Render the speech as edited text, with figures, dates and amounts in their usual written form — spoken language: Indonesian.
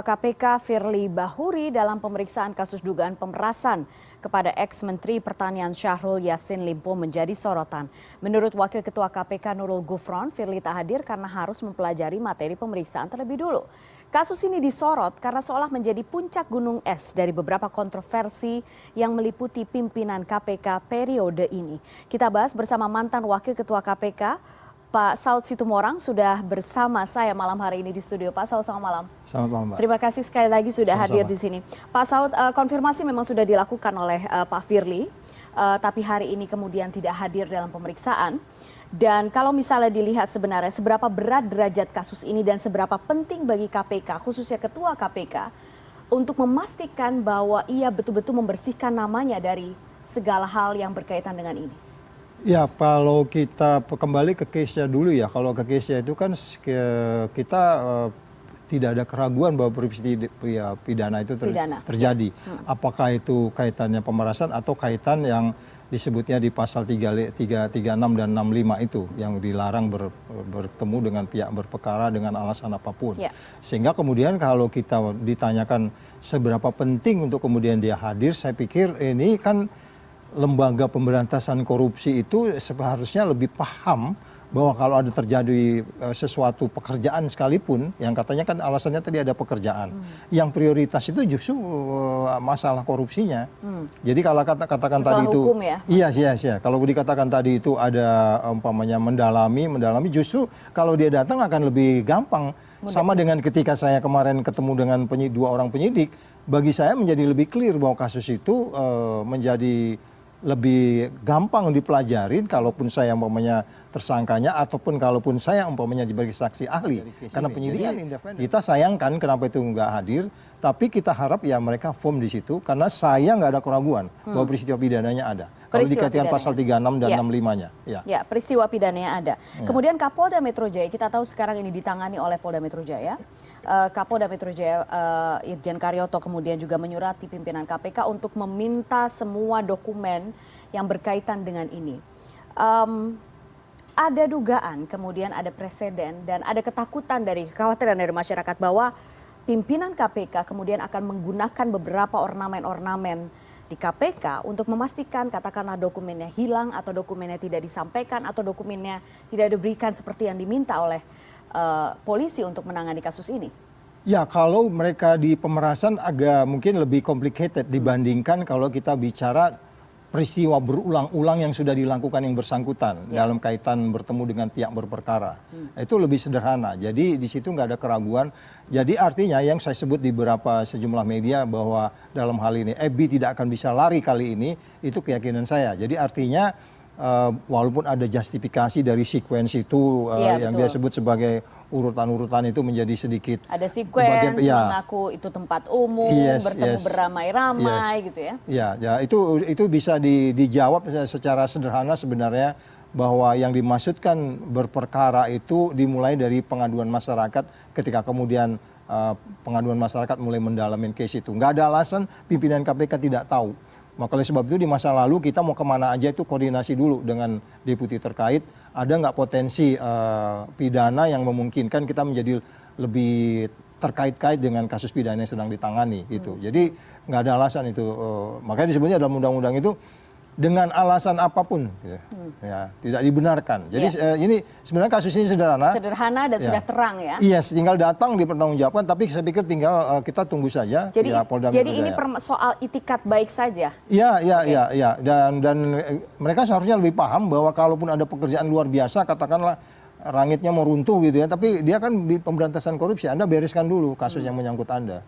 KPK Firly Bahuri dalam pemeriksaan kasus dugaan pemerasan kepada ex-Menteri Pertanian Syahrul Yassin Limpo menjadi sorotan. Menurut Wakil Ketua KPK Nurul Gufron, Firly tak hadir karena harus mempelajari materi pemeriksaan terlebih dulu. Kasus ini disorot karena seolah menjadi puncak gunung es dari beberapa kontroversi yang meliputi pimpinan KPK periode ini. Kita bahas bersama mantan Wakil Ketua KPK, Pak Saud Situmorang sudah bersama saya malam hari ini di studio. Pak Saud, selamat malam. Selamat malam, Mbak. Terima kasih sekali lagi sudah Sama-sama hadir di sini. Pak Saud, konfirmasi memang sudah dilakukan oleh Pak Firly, tapi hari ini kemudian tidak hadir dalam pemeriksaan. Dan kalau misalnya dilihat sebenarnya seberapa berat derajat kasus ini dan seberapa penting bagi KPK, khususnya Ketua KPK, untuk memastikan bahwa ia betul-betul membersihkan namanya dari segala hal yang berkaitan dengan ini. Ya, kalau kita kembali ke case-nya dulu ya, kalau ke case-nya itu kan kita tidak ada keraguan bahwa peristiwa pidana itu terjadi. Apakah itu kaitannya pemerasan atau kaitan yang disebutnya di pasal 36 dan 65 itu yang dilarang bertemu dengan pihak berperkara dengan alasan apapun. Ya. Sehingga kemudian kalau kita ditanyakan seberapa penting untuk kemudian dia hadir, saya pikir ini kan lembaga pemberantasan korupsi itu seharusnya lebih paham bahwa kalau ada terjadi sesuatu pekerjaan sekalipun, yang katanya kan alasannya tadi ada pekerjaan, yang prioritas itu justru masalah korupsinya. Jadi kalau katakan tadi itu, ya? Iya, kalau dikatakan tadi itu ada umpamanya mendalami, justru kalau dia datang akan lebih gampang. Sama dengan ketika saya kemarin ketemu dengan dua orang penyidik, bagi saya menjadi lebih clear bahwa kasus itu menjadi lebih gampang dipelajarin kalaupun saya umpamanya tersangkanya ataupun kalaupun saya umpamanya sebagai saksi ahli. Karena penyidikan kita sayangkan kenapa itu nggak hadir, tapi kita harap ya mereka firm di situ karena saya nggak ada keraguan bahwa peristiwa pidananya ada. Kalau dikaitkan pasal 36 dan 65-nya. Ya, peristiwa pidananya ada. Kemudian Kapolda Metro Jaya, kita tahu sekarang ini ditangani oleh Polda Metro Jaya. Kapolda Metro Jaya Irjen Karyoto kemudian juga menyurati pimpinan KPK untuk meminta semua dokumen yang berkaitan dengan ini. Ada dugaan, kemudian ada preseden dan ada ketakutan kekhawatiran dari masyarakat bahwa pimpinan KPK kemudian akan menggunakan beberapa ornamen-ornamen di KPK untuk memastikan katakanlah dokumennya hilang atau dokumennya tidak disampaikan atau dokumennya tidak diberikan seperti yang diminta oleh polisi untuk menangani kasus ini. Ya, kalau mereka di pemerasan agak mungkin lebih complicated dibandingkan kalau kita bicara peristiwa berulang-ulang yang sudah dilakukan yang bersangkutan dalam kaitan bertemu dengan pihak berperkara. Itu lebih sederhana. Jadi di situ nggak ada keraguan. Jadi artinya yang saya sebut di beberapa sejumlah media bahwa dalam hal ini FBI tidak akan bisa lari kali ini, itu keyakinan saya. Jadi artinya walaupun ada justifikasi dari sequence itu yang dia sebut sebagai urutan-urutan itu menjadi sedikit ada sequence mengaku itu tempat umum, bertemu beramai-ramai gitu ya. Ya, itu bisa dijawab secara sederhana sebenarnya bahwa yang dimaksudkan berperkara itu dimulai dari pengaduan masyarakat ketika kemudian pengaduan masyarakat mulai mendalamin case itu. Nggak ada alasan pimpinan KPK tidak tahu. Maka oleh sebab itu di masa lalu kita mau kemana aja itu koordinasi dulu dengan deputi terkait. Ada nggak potensi pidana yang memungkinkan kita menjadi lebih terkait-kait dengan kasus pidana yang sedang ditangani gitu. Jadi nggak ada alasan itu. Makanya disebutnya dalam undang-undang itu dengan alasan apapun, ya tidak dibenarkan. Jadi ini sebenarnya kasus ini sederhana dan sudah terang ya. Iya, tinggal datang dipertanggungjawabkan. Tapi saya pikir tinggal kita tunggu saja. Jadi ini soal itikat baik saja. Iya. Dan mereka seharusnya lebih paham bahwa kalaupun ada pekerjaan luar biasa, katakanlah langitnya mau runtuh gitu ya. Tapi dia kan di pemberantasan korupsi. Anda bereskan dulu kasus yang menyangkut Anda.